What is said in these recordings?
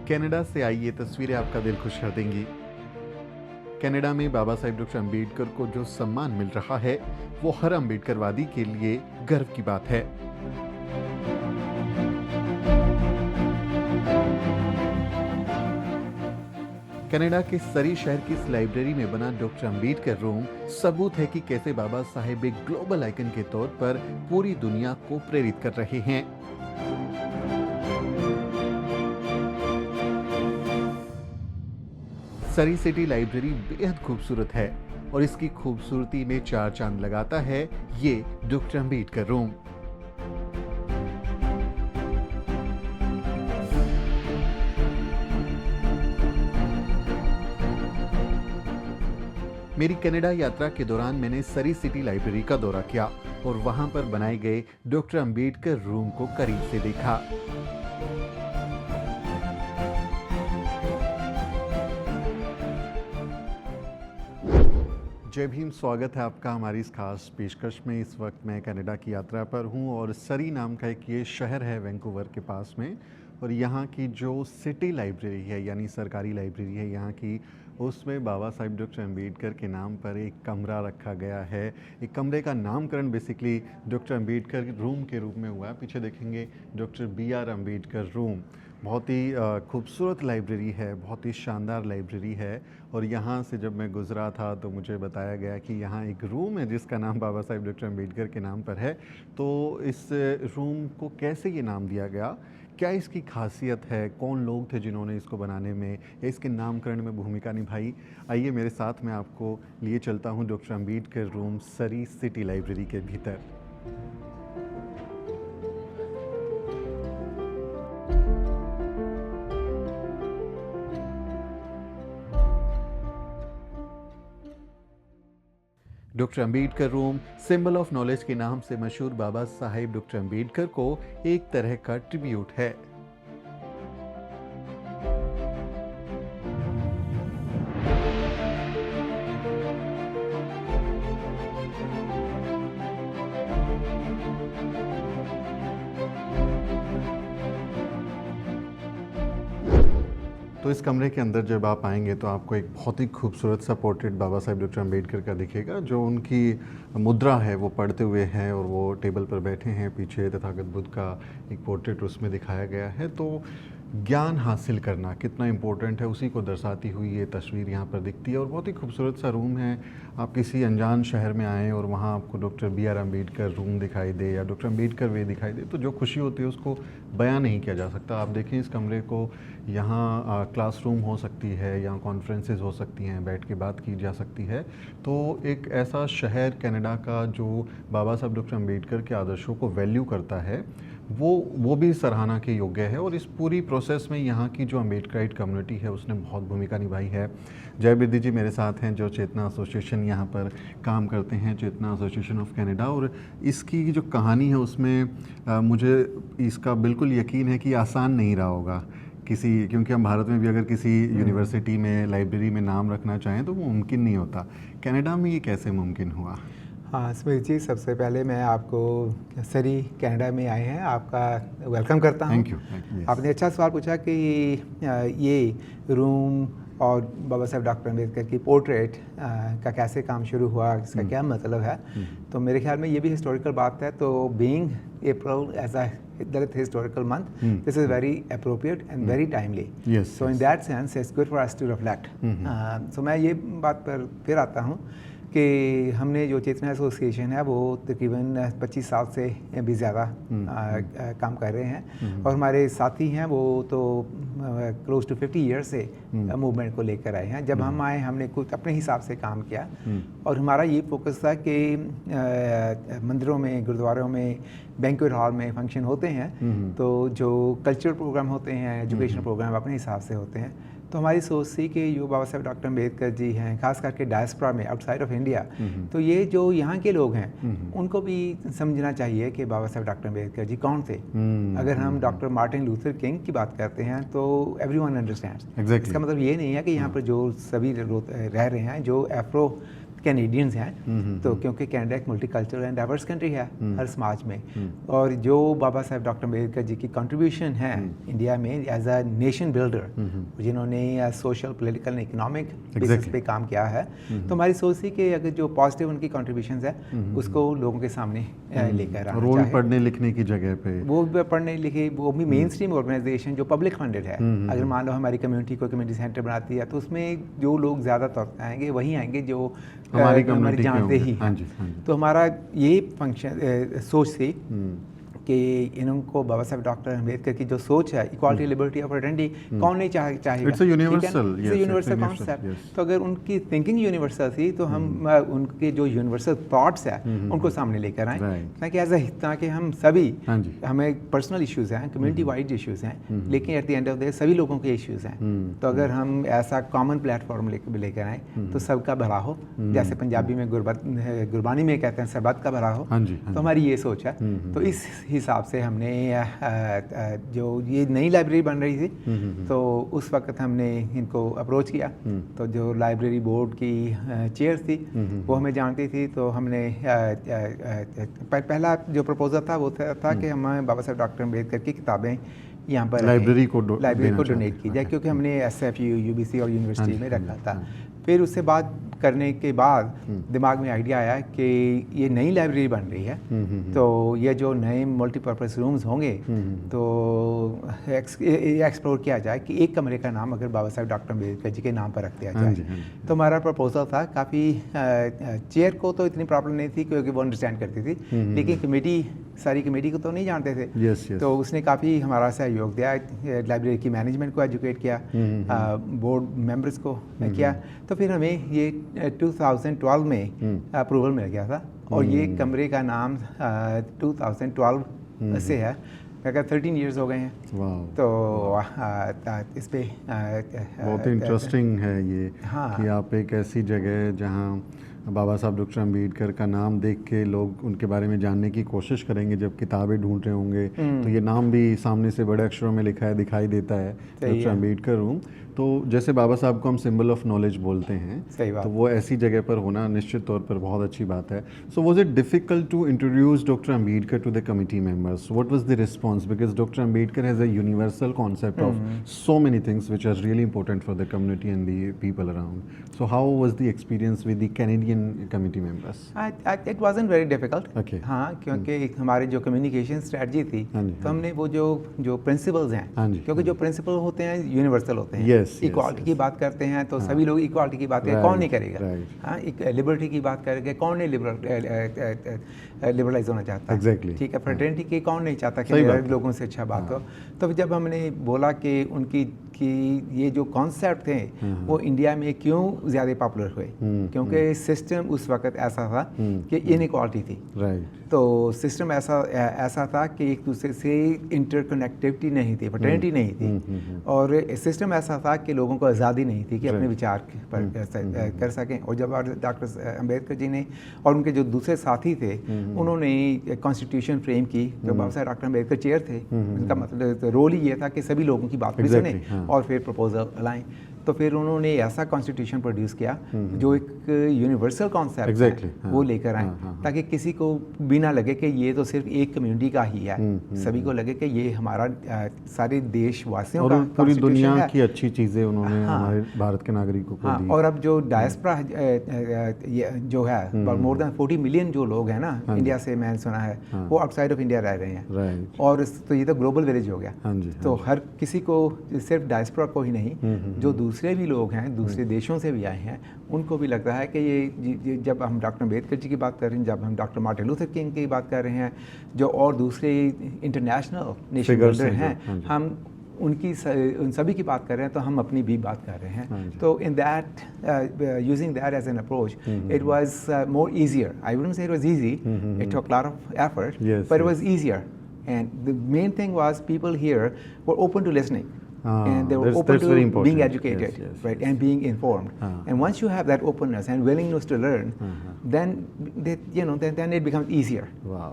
Canada से आई ये तस्वीरें आपका दिल खुश कर देंगी। कनाडा में बाबा साहेब डॉक्टर अम्बेडकर को जो सम्मान मिल रहा है वो हर अम्बेडकरवादी के लिए गर्व की बात है। कनाडा के सरी शहर की इस लाइब्रेरी में बना डॉक्टर अम्बेडकर रूम सबूत है कि कैसे बाबा साहेब एक ग्लोबल आइकन के तौर पर पूरी दुनिया को प्रेरित कर रहे हैं। सरी सिटी लाइब्रेरी बेहद खूबसूरत है और इसकी खूबसूरती में चार चांद लगाता है ये डॉक्टर अम्बेडकर रूम। मेरी कनाडा यात्रा के दौरान मैंने सरी सिटी लाइब्रेरी का दौरा किया और वहां पर बनाए गए डॉक्टर अम्बेडकर रूम को करीब से देखा। जय भीम, स्वागत है आपका हमारी इस खास पेशकश में। इस वक्त मैं कनाडा की यात्रा पर हूं और सरी नाम का एक ये शहर है वैंकूवर के पास में, और यहाँ की जो सिटी लाइब्रेरी है यानी सरकारी लाइब्रेरी है यहाँ की, उसमें बाबा साहिब डॉक्टर अम्बेडकर के नाम पर एक कमरा रखा गया है। एक कमरे का नामकरण बेसिकली डॉक्टर अम्बेडकर रूम के रूप में हुआ है। पीछे देखेंगे डॉक्टर BR अम्बेडकर रूम। बहुत ही खूबसूरत लाइब्रेरी है, बहुत ही शानदार लाइब्रेरी है। और यहाँ से जब मैं गुज़रा था तो मुझे बताया गया कि यहाँ एक रूम है जिसका नाम बाबा साहिब डॉक्टर अम्बेडकर के नाम पर है। तो इस रूम को कैसे ये नाम दिया गया, क्या इसकी खासियत है, कौन लोग थे जिन्होंने इसको बनाने में या इसके नामकरण में भूमिका निभाई, आइए मेरे साथ मैं आपको लिए चलता हूँ डॉक्टर अम्बेडकर रूम सरी सिटी लाइब्रेरी के भीतर। Doctor Ambedkar room symbol of knowledge के नाम से मशहूर बाबा साहेब डॉक्टर अम्बेडकर को एक तरह का ट्रिब्यूट है। तो इस कमरे के अंदर जब आप आएंगे तो आपको एक बहुत ही खूबसूरत सा पोर्ट्रेट बाबा साहेब डॉक्टर अम्बेडकर का दिखेगा, जो उनकी मुद्रा है वो पढ़ते हुए हैं और वो टेबल पर बैठे हैं। पीछे तथागत बुद्ध का एक पोर्ट्रेट उसमें दिखाया गया है। तो ज्ञान हासिल करना कितना इम्पोर्टेंट है उसी को दर्शाती हुई ये तस्वीर यहाँ पर दिखती है। और बहुत ही खूबसूरत सा रूम है। आप किसी अनजान शहर में आएँ और वहाँ आपको डॉक्टर BR अम्बेडकर रूम दिखाई दे या डॉक्टर अम्बेडकर वे दिखाई दे, तो जो खुशी होती है उसको बयां नहीं किया जा सकता। आप देखें इस कमरे को, यहाँ क्लासरूम हो सकती है, यहाँ कॉन्फ्रेंसेस हो सकती हैं, बैठ के बात की जा सकती है। तो एक ऐसा शहर कनाडा का जो बाबा साहब डॉक्टर अम्बेडकर के आदर्शों को वैल्यू करता है वो भी सराहना के योग्य है। और इस पूरी प्रोसेस में यहाँ की जो अम्बेडकराइट कम्युनिटी है उसने बहुत भूमिका निभाई है। जय बिरदी जी मेरे साथ हैं जो चेतना एसोसिएशन यहाँ पर काम करते हैं, चेतना एसोसिएशन ऑफ कनाडा। और इसकी जो कहानी है उसमें मुझे इसका बिल्कुल यकीन है कि आसान नहीं रहा होगा किसी, क्योंकि हम भारत में भी अगर किसी यूनिवर्सिटी में लाइब्रेरी में नाम रखना चाहें तो वो मुमकिन नहीं होता। कनाडा में ये कैसे मुमकिन हुआ? हाँ स्मित जी, सबसे पहले मैं आपको सरी कनाडा में आए हैं, आपका वेलकम करता हूँ। Thank you. आपने अच्छा सवाल पूछा कि ये रूम और बाबा साहब डॉक्टर अम्बेडकर की पोर्ट्रेट का कैसे काम शुरू हुआ, इसका क्या मतलब है। तो मेरे ख्याल में ये भी हिस्टोरिकल बात है। तो being April as a Dalit historical month, this is very appropriate and very timely. So in that sense it's good for us to reflect. So मैं ये बात पर फिर आता हूँ कि हमने जो चेतना एसोसिएशन है वो तकरीबन 25 साल से भी ज़्यादा काम कर रहे हैं। और हमारे साथी हैं वो तो क्लोज टू 50 ईयर्स से मूवमेंट को लेकर आए हैं। जब हम आए हमने कुछ अपने हिसाब से काम किया और हमारा ये फोकस था कि मंदिरों में, गुरुद्वारों में, बैंक्वेट हॉल में फंक्शन होते हैं तो जो कल्चरल प्रोग्राम होते हैं, एजुकेशनल प्रोग्राम अपने हिसाब से होते हैं। तो हमारी सोच थी कि जो बाबा साहब डॉक्टर अम्बेडकर जी हैं, खास करके डायस्पोरा में, आउटसाइड ऑफ इंडिया, तो ये जो यहाँ के लोग हैं उनको भी समझना चाहिए कि बाबा साहब डॉक्टर अम्बेडकर जी कौन थे। अगर हम डॉक्टर मार्टिन लूथर किंग की बात करते हैं तो एवरीवन अंडरस्टैंड्स। इसका मतलब ये नहीं है कि यहाँ पर जो सभी रह रहे हैं, जो एफ्रो कैनेडियंस हैं, तो क्योंकि कनाडा एक मल्टीकल्चरल एंड डाइवर्स कंट्री है हर समाज में, और जो बाबा साहब डॉक्टर अम्बेडकर जी की कंट्रीब्यूशन है इंडिया में एज अ नेशन बिल्डर, जिन्होंने social political and economic basis पे काम किया है, तो हमारी सोच थी कि अगर जो पॉजिटिव उनकी कंट्रीब्यूशन है उसको लोगों के सामने लेकर आना रोल चाहिए। पढ़ने लिखने की जगह पे वो भी पढ़ने लिखे, वो भी मेन स्ट्रीम ऑर्गेनाइजेशन जो पब्लिक फंडेड है, अगर मान लो हमारी कम्युनिटी को कम्युनिटी सेंटर बनाती है, तो उसमें जो लोग ज़्यादातर आएंगे वही आएंगे जो हमारी हमारी कम्युनिटी जानते ही हैं। हाँ जी, हाँ जी। तो हमारा ये फंक्शन सोच थी कि इनको बाबा साहब डॉक्टर अम्बेडकर की जो सोच है, इक्वालिटी लिबर्टी अपॉर्चुनिटी, कौन नहीं चाहेगा। It's a universal, yes, it's a universal universal, concept. yes. तो अगर उनकी थिंकिंग यूनिवर्सल थी तो हम उनके जो यूनिवर्सल थॉट्स है उनको सामने लेकर आए, Right. ताकि हम सभी, हाँ जी। हमें पर्सनल इश्यूज हैं, कम्युनिटी वाइड इश्यूज हैं, लेकिन at the end of the day सभी लोगों के इश्यूज हैं। तो अगर हम ऐसा कॉमन प्लेटफॉर्म लेकर आए तो सबका भला हो, जैसे पंजाबी में गुरबानी में कहते हैं सरबत का भला हो, हाँ जी, हाँ तो हमारी ये सोच है। तो इस हिसाब से हमने जो ये नई लाइब्रेरी बन रही थी, तो उस वक्त हमने इनको अप्रोच किया, तो जो लाइब्रेरी बोर्ड की चेयर थी वो हमें जानती थी, तो हमने पहला जो प्रपोजल था वो था कि हमें बाबा साहब डॉक्टर अम्बेडकर की किताबें यहाँ पर लाइब्रेरी को डोनेट की जाए, क्योंकि हमने SFU, UBC और यूनिवर्सिटी में रखा था। फिर उससे बात करने के बाद दिमाग में आइडिया आया कि ये नई लाइब्रेरी बन रही है, तो ये जो नए मल्टीपर्पज़ रूम्स होंगे तो एक्सप्लोर किया जाए कि एक कमरे का नाम अगर बाबा साहब डॉक्टर अम्बेडकर जी के नाम पर रख दिया जाए। तो हमारा प्रपोजल था, काफ़ी चेयर को तो इतनी प्रॉब्लम नहीं थी क्योंकि वो अंडरस्टैंड करती थी, लेकिन कमेटी, सारी कमेटी को तो नहीं जानते थे। yes. तो उसने काफ़ी हमारा सहयोग दिया, लाइब्रेरी की मैनेजमेंट को एजुकेट किया, बोर्ड मेंबर्स को किया, तो फिर हमें ये 2012 में अप्रूवल मिल गया था, और ये कमरे का नाम 2012 से है, अगर 13 इयर्स हो गए हैं। तो इस पे बहुत इंटरेस्टिंग है ये, हाँ, कि आप एक ऐसी जगह जहाँ बाबा साहब डॉक्टर अम्बेडकर का नाम देख के लोग उनके बारे में जानने की कोशिश करेंगे, जब किताबें ढूंढ रहे होंगे तो ये नाम भी सामने से बड़े अक्षरों में लिखा है दिखाई देता है, डॉक्टर अम्बेडकर रूम। तो जैसे बाबा साहब को हम सिंबल ऑफ नॉलेज बोलते हैं, सही बात, तो वो ऐसी जगह पर होना निश्चित तौर पर बहुत अच्छी बात है। So was it difficult to introduce doctor Ambedkar to the committee members? What was the response? Because doctor Ambedkar has a universal concept of so many things which are really important for the community and the people around. So how was the experience with the Canadian committee members? It wasn't very difficult. Okay. हाँ, क्योंकि हमारे जो communication strategy थी, तो हमने वो जो principles हैं, क्योंकि जो प्रिंसिपल होते हैं यूनिवर्सल होते हैं, इक्वालिटी की बात करते हैं तो सभी लोग इक्वालिटी की बात करें, कौन नहीं करेगा? हाँ, एक लिबर्टी की बात करेंगे, कौन नहीं लिबरलाइज होना चाहता? ठीक है, फ्रेटर्निटी की कौन नहीं चाहता कि लोगों से अच्छा बात हो? तो जब हमने बोला कि उनकी ये जो कॉन्सेप्ट थे वो इंडिया में क्यों ज़्यादा पॉपुलर हुए, क्योंकि सिस्टम उस वक्त ऐसा था कि इनइक्वालिटी थी। तो सिस्टम ऐसा था कि एक दूसरे से इंटरकनेक्टिविटी नहीं थी, फ्रेटर्निटी नहीं थी, और सिस्टम ऐसा था कि लोगों को आज़ादी नहीं थी कि अपने विचार पर कर सकें। और जब डॉक्टर अम्बेडकर जी ने और उनके जो दूसरे साथी थे उन्होंने कॉन्स्टिट्यूशन फ्रेम की, जो बाबा साहब डॉक्टर अम्बेडकर चेयर थे, उनका मतलब रोल ही ये था कि सभी लोगों की बात भी सुने और फिर प्रपोजल लाएं। तो फिर उन्होंने ऐसा कॉन्स्टिट्यूशन प्रोड्यूस किया जो एक यूनिवर्सल कॉन्सेप्ट है वो लेकर आए, ताकि किसी को भी ना लगे कि ये तो सिर्फ एक कम्युनिटी का ही है, सभी को लगे कि ये हमारा सारे देशवासियों का, पूरी दुनिया की अच्छी चीज़ें उन्होंने हमारे भारत के नागरिकों को दी। और अब जो डायस्पोरा जो है, मोर देन 40 मिलियन जो लोग हैं ना इंडिया से, मैंने सुना है वो आउटसाइड ऑफ इंडिया रह रहे हैं, और तो ये तो ग्लोबल विलेज हो गया। तो हर किसी को, सिर्फ डायस्पोरा को ही नहीं, जो दूसरे भी लोग हैं दूसरे देशों से भी आए हैं, उनको भी लगता है कि ये जब हम डॉक्टर अम्बेडकर जी की बात कर रहे हैं, जब हम डॉक्टर मार्टिन लूथर किंग की बात कर रहे हैं, जो और दूसरे इंटरनेशनल नेशन बिल्डर हैं, हम उन सभी की बात कर रहे हैं, तो हम अपनी भी बात कर रहे हैं। तो in that using that as an approach, it was more easier. I wouldn't say it was easy, it took lot of effort, but it was easier. And the main thing was people here were open to listening, and they were open to being educated, right, and being informed. And once you have that openness and willingness to learn, then then it becomes easier. Wow.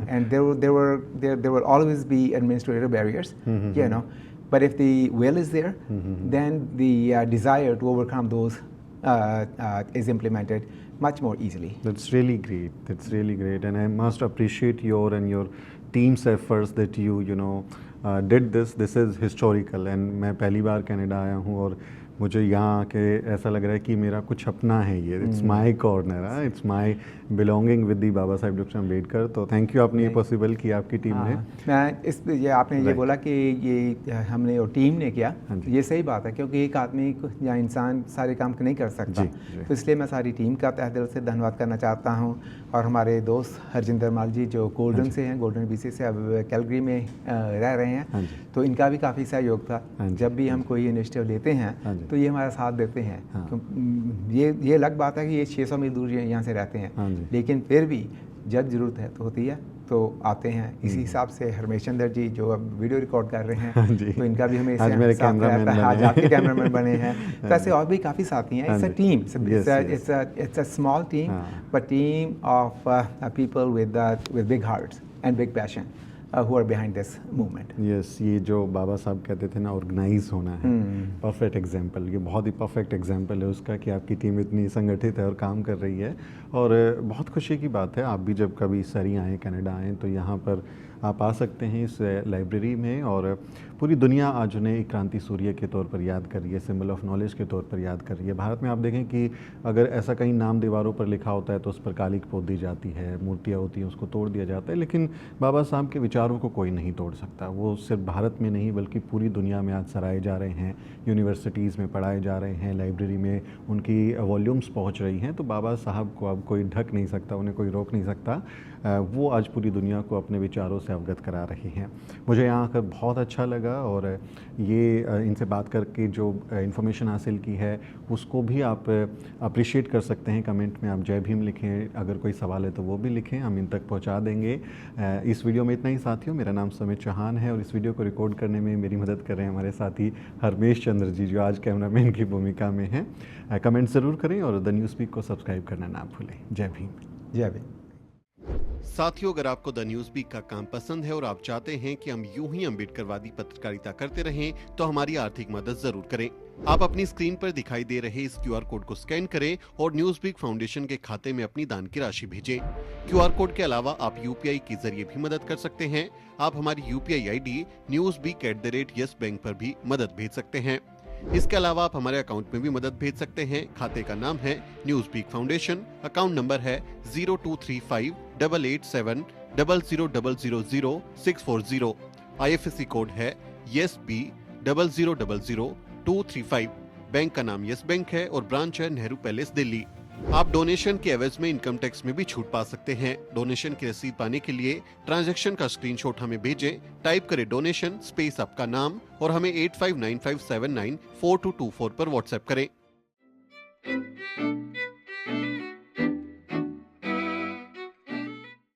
And there will always be administrative barriers, but if the will is there, then the desire to overcome those is implemented. much more easily. That's really great. That's really great, and I must appreciate your and your team's efforts that you know did this. This is historical, and मैं पहली बार Canada आया हूँ और मुझे यहाँ आके ऐसा लग रहा है कि मेरा कुछ अपना है ये. It's my corner, it's my belonging with the Baba Saheb doctor Ambedkar. तो थैंक यू, आपने ये पॉसिबल किया आपकी टीम ने. मैं इस ये आपने ये बोला कि ये हमने और टीम ने किया, ये सही बात है, क्योंकि एक आदमी या इंसान सारे काम नहीं कर सकता. तो इसलिए मैं सारी टीम का तहे दिल से धन्यवाद करना चाहता हूँ. और हमारे दोस्त हरजिंदर माल जी जो गोल्डन से हैं, गोल्डन बीसी से, अब कैलगरी में रह रहे हैं, तो इनका भी काफ़ी सहयोग था. जब भी हम कोई इनिशिएटिव लेते हैं तो ये हमारा साथ देते हैं. ये अलग बात है कि ये 600 मील दूर यहाँ से रहते हैं, लेकिन फिर भी जब ज़रूरत है तो होती है तो आते हैं. इसी हिसाब से हरमेश चंद्र जी जो अब वीडियो रिकॉर्ड कर रहे हैं, तो इनका भी हमें आज मेरे कैमरामैन बने, आज आपके कैमरामैन बने हैं. तो ऐसे और भी काफ़ी साथी हैं. It's a team, it's a small team, but team of people with big hearts and big passion who are behind this movement. Yes, ये जो बाबा साहब कहते थे ना, ऑर्गेनाइज होना है, परफेक्ट एग्जाम्पल. ये बहुत ही परफेक्ट एग्जाम्पल है उसका कि आपकी टीम इतनी संगठित है और काम कर रही है. और बहुत खुशी की बात है, आप भी जब कभी सरी आएँ, कनाडा आएँ, तो यहाँ पर आप आ सकते हैं इस लाइब्रेरी में. और पूरी दुनिया आज उन्हें एक क्रांति सूर्य के तौर पर याद कर रही है, सिंबल ऑफ नॉलेज के तौर पर याद कर रही है. भारत में आप देखें कि अगर ऐसा कहीं नाम दीवारों पर लिखा होता है तो उस पर कालिक पोत दी जाती है, मूर्तियाँ होती हैं उसको तोड़ दिया जाता है, लेकिन बाबा साहब के विचारों को कोई नहीं तोड़ सकता. वो सिर्फ भारत में नहीं बल्कि पूरी दुनिया में आज सराहे जा रहे हैं, यूनिवर्सिटीज़ में पढ़ाए जा रहे हैं, लाइब्रेरी में उनकी वॉल्यूम्स पहुँच रही हैं. तो बाबा साहब को अब कोई ढक नहीं सकता, उन्हें कोई रोक नहीं सकता. वो आज पूरी दुनिया को अपने विचारों से अवगत करा रही हैं. मुझे यहाँ आकर बहुत अच्छा लगा, और ये इनसे बात करके जो इन्फॉर्मेशन हासिल की है उसको भी आप अप्रिशिएट कर सकते हैं. कमेंट में आप जय भीम लिखें, अगर कोई सवाल है तो वो भी लिखें, हम इन तक पहुँचा देंगे. इस वीडियो में इतना ही साथियों. मेरा नाम समित चौहान है और इस वीडियो को रिकॉर्ड करने में मेरी मदद कर रहे हैं हमारे साथी हरमेश चंद्र जी जो आज कैमरामैन की भूमिका में हैं. कमेंट ज़रूर करें और द न्यूज़ वीक को सब्सक्राइब करना ना भूलें. जय भीम. जय भीम. साथियों, अगर आपको द न्यूज़ वीक का काम पसंद है और आप चाहते हैं कि हम यूं ही अम्बेडकरवादी पत्रकारिता करते रहें, तो हमारी आर्थिक मदद जरूर करें. आप अपनी स्क्रीन पर दिखाई दे रहे इस QR कोड को स्कैन करें और न्यूज़ वीक फाउंडेशन के खाते में अपनी दान की राशि भेजें. QR कोड के अलावा आप UPI के जरिए भी मदद कर सकते हैं. आप हमारी UPI ID newsweek@YesBank पर भी मदद भेज सकते हैं. इसके अलावा आप हमारे अकाउंट में भी मदद भेज सकते हैं. खाते का नाम है News Week Foundation, account number है 02358800000640. IFSC कोड है YesB000235. बैंक का नाम यस बैंक है और ब्रांच है नेहरू पैलेस, दिल्ली. आप डोनेशन के एवज में इनकम टैक्स में भी छूट पा सकते हैं. डोनेशन की रसीद पाने के लिए ट्रांजैक्शन का स्क्रीनशॉट हमें भेजें. टाइप करें डोनेशन स्पेस आपका नाम और हमें 8595794224 पर व्हाट्सएप करें.